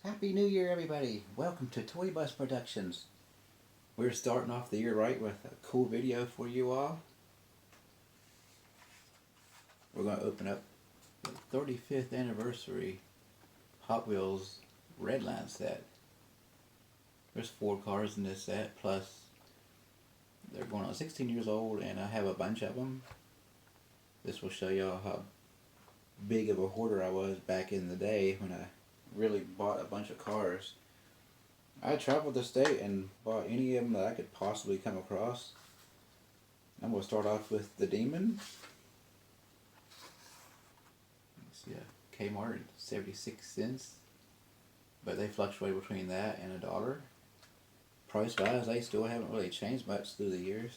Happy New Year, everybody! Welcome to Toy Bus Productions. We're starting off the year right with a cool video for you all. We're going to open up the 35th anniversary Hot Wheels Redline set. There's 4 cars in this set, plus they're going on 16 years old, and I have a bunch of them. This will show y'all how big of a hoarder I was back in the day when I really bought a bunch of cars. I traveled the state and bought any of them that I could possibly come across. I'm going to start off with the Demon. See a Kmart, 76 cents. But they fluctuate between that and $1. Price-wise, they still haven't really changed much through the years.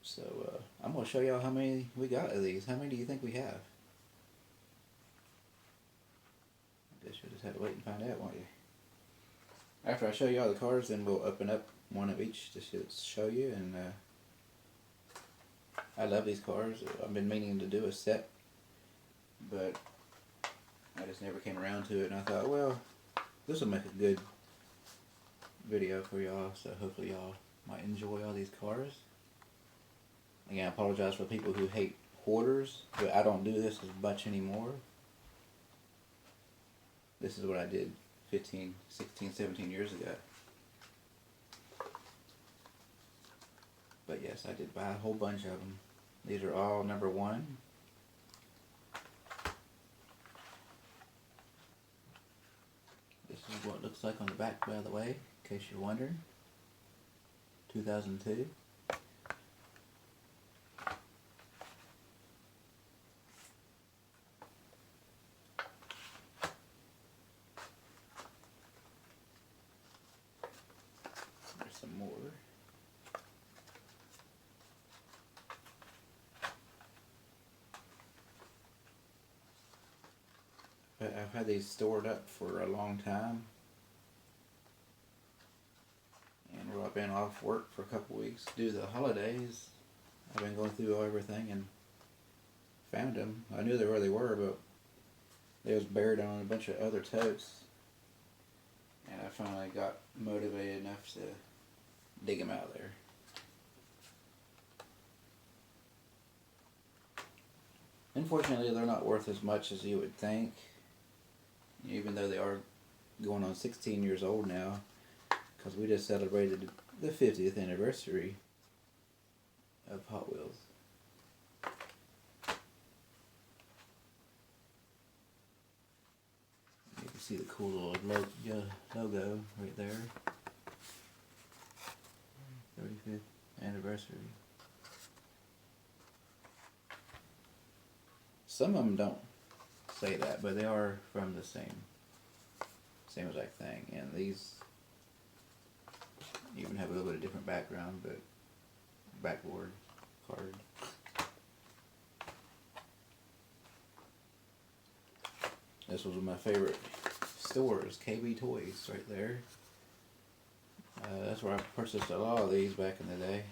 So, I'm going to show y'all how many we got of these. How many do you think we have? I guess you'll just have to wait and find out, won't you? After I show you all the cars, then we'll open up one of each to show you. And I love these cars. I've been meaning to do a set, but I just never came around to it. And I thought, well, this will make a good video for y'all. So hopefully y'all might enjoy all these cars. Again, I apologize for people who hate hoarders, but I don't do this as much anymore. This is what I did 15, 16, 17 years ago. But yes, I did buy a whole bunch of them. These are all number 1. This is what it looks like on the back, by the way, in case you're wondering. 2002. There's some more. I've had these stored up for a long time. And while I've been off work for a couple weeks due to the holidays, I've been going through everything and found them. I knew where they were, but they was buried on a bunch of other totes. And I finally got motivated enough to dig them out there. Unfortunately, they're not worth as much as you would think, even though they are going on 16 years old now, because we just celebrated the 50th anniversary of Hot Wheels. You can see the cool little logo right there. 35th anniversary. Some of them don't say that, but they are from the same exact thing. And these even have a little bit of different background, but backboard card. This was one of my favorite stores, KB Toys, right there. That's where I purchased a lot of these back in the day.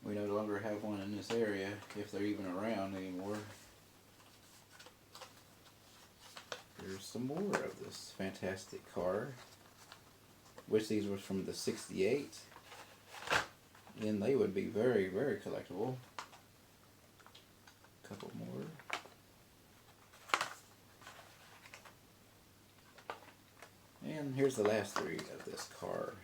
We no longer have one in this area, if they're even around anymore. There's some more of this fantastic car. Wish these were from the 68. Then they would be very, very collectible. A couple more. And here's the last 3 of this car.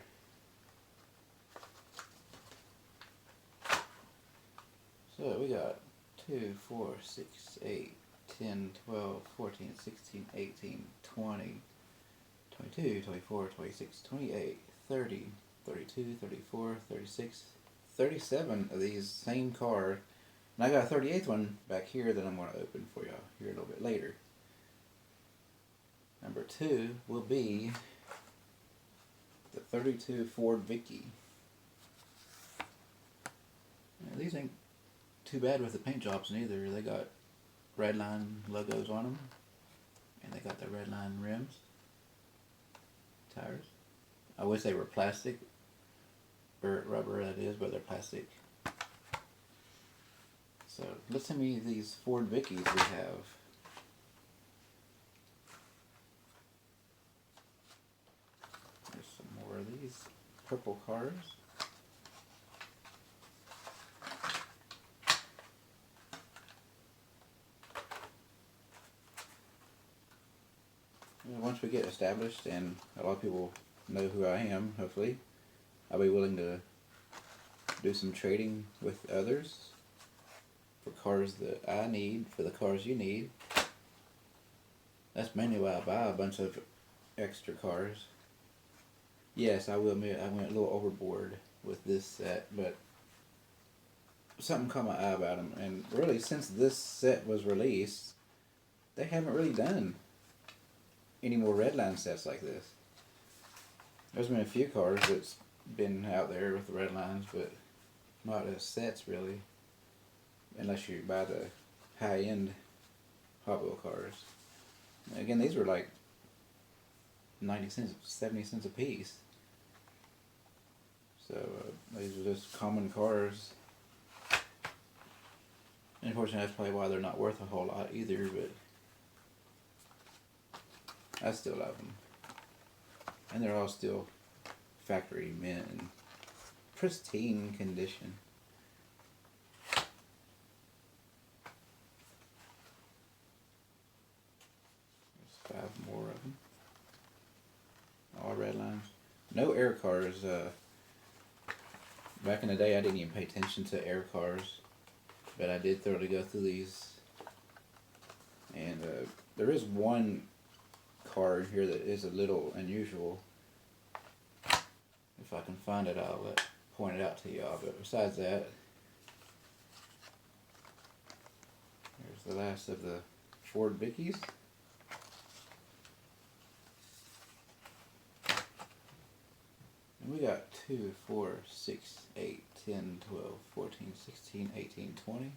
So we got 2, 4, 6, 8, 10, 12, 14, 16, 18, 20, 22, 24, 26, 28, 30, 32, 34, 36, 37 of these same cars. And I got a 38th one back here that I'm going to open for y'all here a little bit later. Number 2 will be the 32 Ford Vicky. Now, these ain't too bad with the paint jobs neither. They got Redline logos on them, and they got the Redline rims, tires. I wish they were plastic, or rubber that is, but they're plastic. So listen to me, these Ford Vickies we have. purple cars. Once we get established and a lot of people know who I am, hopefully, I'll be willing to do some trading with others for cars that I need, for the cars you need. That's mainly why I buy a bunch of extra cars. Yes, I will admit I went a little overboard with this set, but something caught my eye about them. And really, since this set was released, they haven't really done any more Redline sets like this. There's been a few cars that's been out there with the Redlines, but not as sets really, unless you buy the high-end Hot Wheel cars. Again, these were like 90 cents, 70 cents a piece. So these are just common cars. Unfortunately, that's probably why they're not worth a whole lot either, but I still love them. And they're all still factory mint and pristine condition. There's 5 more of them. All Redlines. No air cars. Back in the day, I didn't even pay attention to air cars, but I did thoroughly go through these. And there is one car in here that is a little unusual. If I can find it, I'll point it out to y'all. But besides that, here's the last of the Ford Vickies. And we got 2, 4, 6, 8, 10, 12, 14, 16, 18, 20,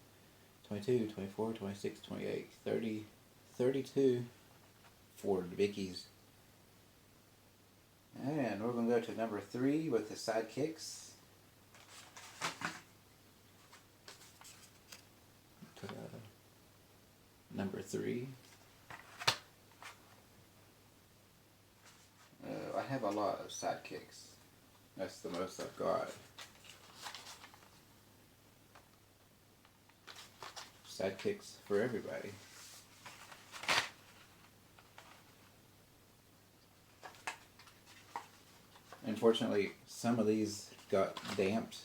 22, 24, 26, 28, 30, 32 Ford Vickies. And we're going to go to number 3 with the sidekicks. Number 3. I have a lot of sidekicks. That's the most I've got. Sidekicks for everybody. Unfortunately, some of these got damped.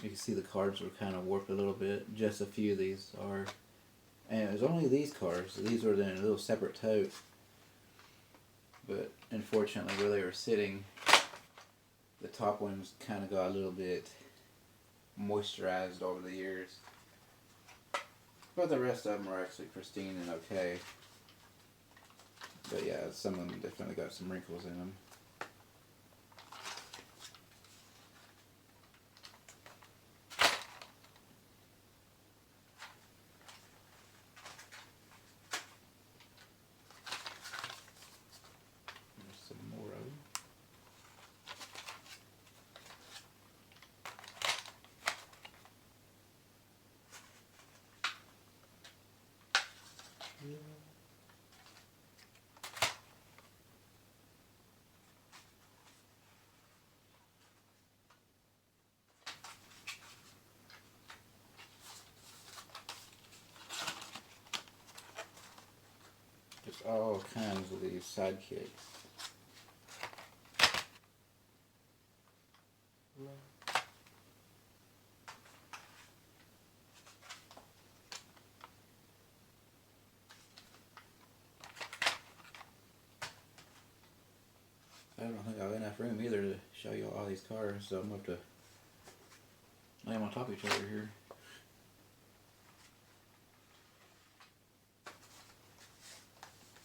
You can see the cards were kind of warped a little bit. Just a few of these are. And it was only these cards. These were in a little separate tote. But unfortunately, where they were sitting, the top ones kind of got a little bit moisturized over the years. But the rest of them are actually pristine and okay. But yeah, some of them definitely got some wrinkles in them. There's some more of them. Just all kinds of these sidekicks. I don't think I have enough room either to show you all these cars, so I'm going to have to lay them on top of each other here.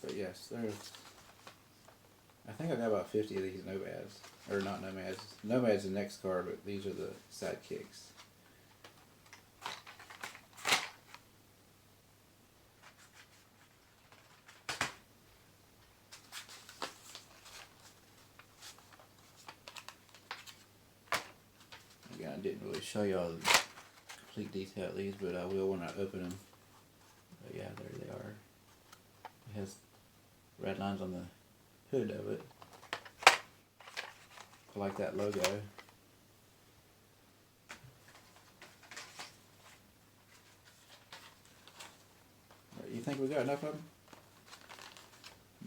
But yes, there's, I think I got about 50 of these Nomads. Or not Nomads. Nomad's the next car, but these are the sidekicks. Again, I didn't really show y'all the complete detail of these, but I will when I open them. But yeah, there they are. It has red lines on the hood of it. I like that logo. You think we got enough of them?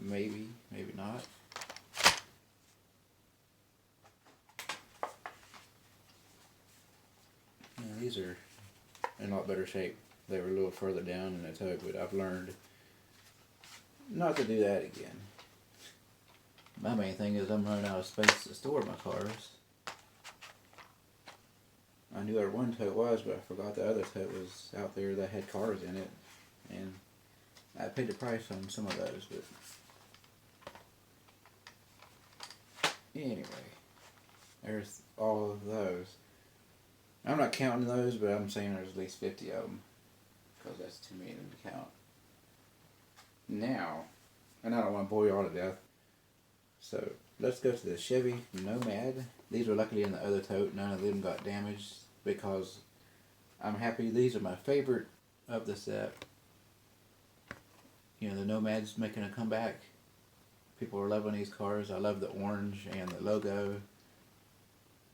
Maybe, maybe not. Yeah, these are in a lot better shape. They were a little further down in the tote, but I've learned not to do that again. My main thing is I'm running out of space to store my cars. I knew where one tote was, but I forgot the other tote was out there that had cars in it. And I paid the price on some of those, but anyway, there's all of those. I'm not counting those, but I'm saying there's at least 50 of them, because that's too many of them to count. Now, and I don't want to bore you all to death, so let's go to the Chevy Nomad. These were luckily in the other tote. None of them got damaged, because I'm happy. These are my favorite of the set. You know, the Nomad's making a comeback. People are loving these cars. I love the orange and the logo.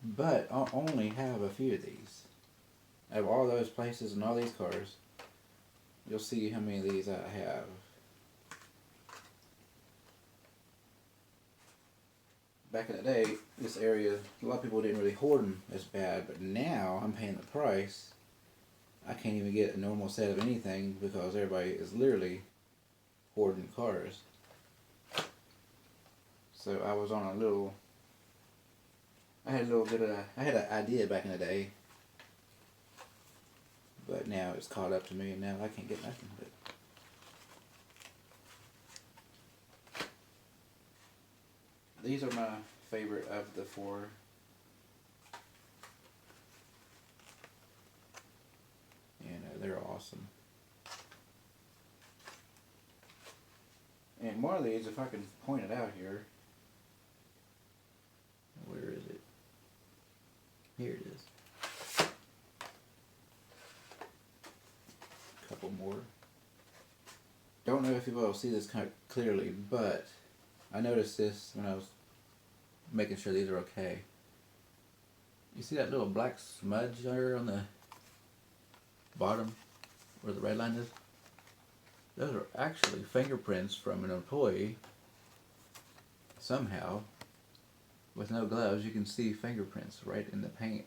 But I only have a few of these. Out of all those places and all these cars, you'll see how many of these I have. Back in the day, this area, a lot of people didn't really hoard them as bad, but now I'm paying the price. I can't even get a normal set of anything because everybody is literally hoarding cars. So I was on a little, I had an idea back in the day, but now it's caught up to me and now I can't get nothing. But these are my favorite of the four. And they're awesome. And one of these, if I can point it out here, where is it? Here it is. A couple more. Don't know if you will see this kind of clearly, but I noticed this when I was making sure these are okay. You see that little black smudge there on the bottom where the red line is? Those are actually fingerprints from an employee. Somehow, with no gloves, you can see fingerprints right in the paint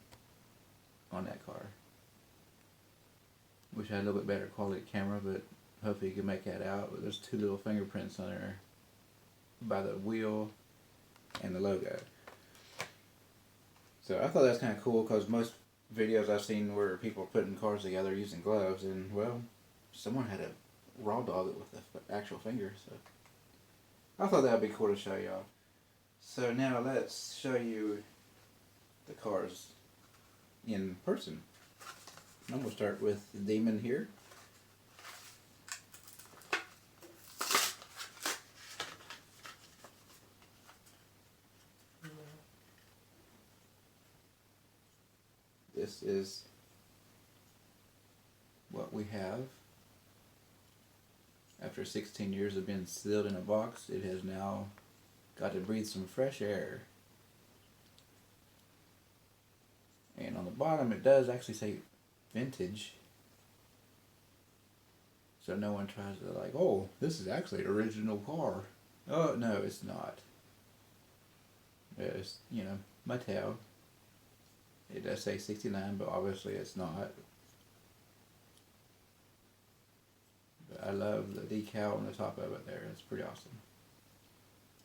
on that car. Wish I had a little bit better quality camera, but hopefully you can make that out. But there's two little fingerprints on there by the wheel and the logo. So I thought that was kind of cool, because most videos I've seen where people are putting cars together using gloves, and well, someone had to raw dog it with the actual finger, so I thought that would be cool to show y'all. So now let's show you the cars in person. I'm going to start with the Demon here. This is what we have. After 16 years of being sealed in a box, it has now got to breathe some fresh air. And on the bottom it does actually say vintage. So no one tries to like, oh, this is actually an original car. Oh, no, it's not. It's, you know, Mattel. It does say 69, but obviously it's not. But I love the decal on the top of it there. It's pretty awesome.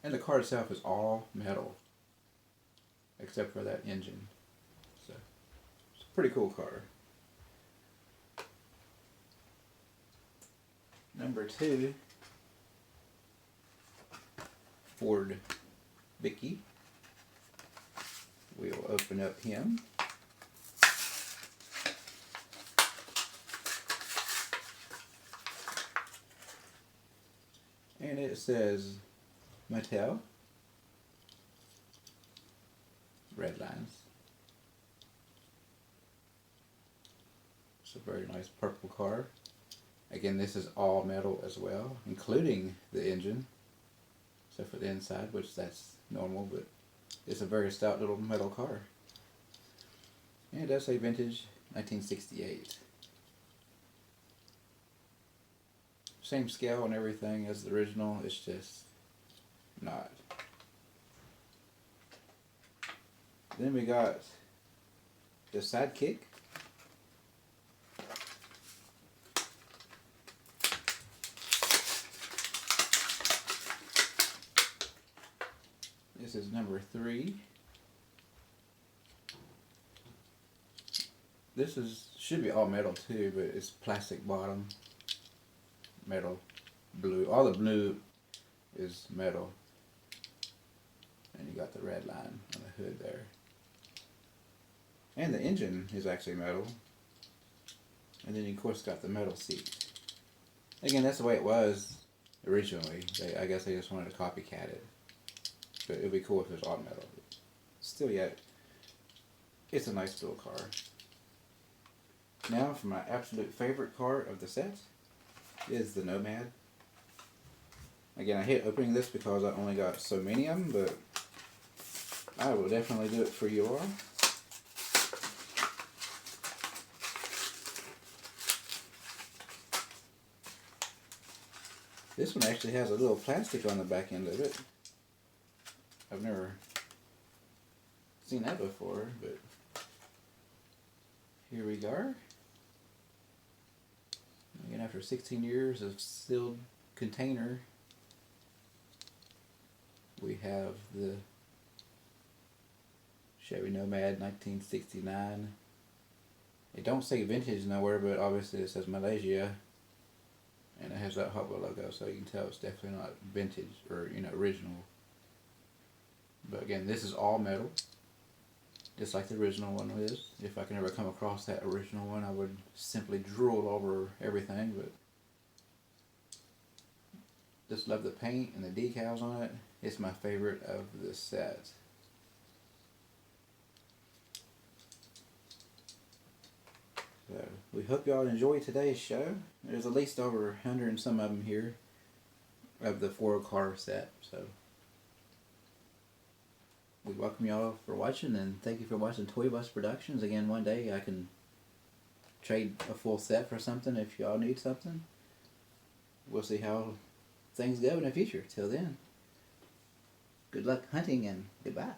And the car itself is all metal, except for that engine. So it's a pretty cool car. Number 2, Ford Vicky. We'll open up him. And it says Mattel, Redlines. It's a very nice purple car. Again, this is all metal as well, including the engine, except for the inside, which that's normal, but It's a very stout little metal car. And it does say vintage 1968. Same scale and everything as the original, it's just not. Then we got the Sidekick. This is number 3. This should be all metal too, but it's plastic bottom, metal, blue. All the blue is metal. And you got the Redline on the hood there. And the engine is actually metal. And then you of course got the metal seat. Again, that's the way it was originally. I guess they just wanted to copycat it. But it would be cool if it was all metal. Still yet, it's a nice little car. Now for my absolute favorite car of the set is the Nomad. Again, I hate opening this because I only got so many of them, but I will definitely do it for you all. This one actually has a little plastic on the back end of it. I've never seen that before, but here we go. Again, after 16 years of sealed container, we have the Chevy Nomad 1969. It don't say vintage nowhere, but obviously it says Malaysia, and it has that Hot Wheel logo, so you can tell it's definitely not vintage or original. But again, this is all metal, just like the original one is. If I can ever come across that original one, I would simply drool over everything, but just love the paint and the decals on it. It's my favorite of the set. So, we hope y'all enjoy today's show. There's at least over 100 and some of them here of the 4-car set, so we welcome y'all for watching, and thank you for watching Toy Bus Productions. Again, one day I can trade a full set for something if y'all need something. We'll see how things go in the future. Till then, good luck hunting and goodbye.